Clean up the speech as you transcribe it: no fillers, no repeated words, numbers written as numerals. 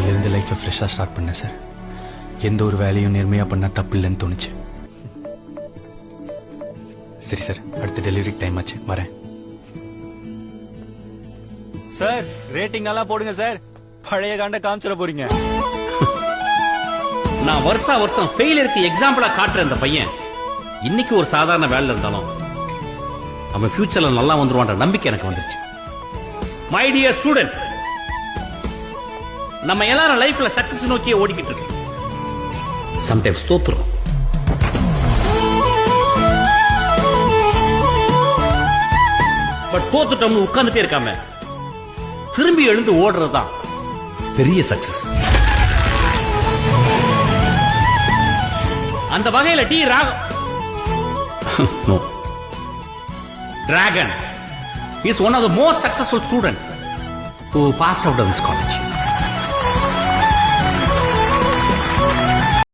அன்னிலிருந்து லைஃப்பை ஃப்ரெஷ்ஷாக ஸ்டார்ட் பண்ணேன் சார். எந்த ஒரு வேலையும் நேர்மையாக பண்ணால் தப்பு இல்லைன்னு தோணுச்சு. சரி சார், அடுத்த டெலிவரிக்கு டைம் ஆச்சு, வரேன் சார். ரேட்டிங் எல்லாம் போடுங்க சார், பழைய காண்ட காமிச்சிட போறீங்க. நான் வருஷம் ஃபெயிலியருக்கு எக்ஸாம்பிளா காட்டுற இந்த பையன் இன்னைக்கு ஒரு சாதாரண வேலையில இருந்தாலும் அவன் ஃபியூச்சர்ல நல்லா வந்துருவான்ற நம்பிக்கை எனக்கு வந்துருச்சு. மை டியர் ஸ்டூடெண்ட்ஸ், நம்ம எல்லாரும் லைஃப்ல சக்சஸ் நோக்கியே ஓடிக்கிட்டு இருக்கோம். சம்டைம்ஸ் தோத்துறோம். பட் தோத்துட்டோம்னு உட்கார்ந்துட்டே இருக்காம திரும்பி எழுந்து ஓடுறதுதான் பெரிய சக்சஸ். அந்த வகையில D no. Dragon is one of the most successful students who passed out of this college.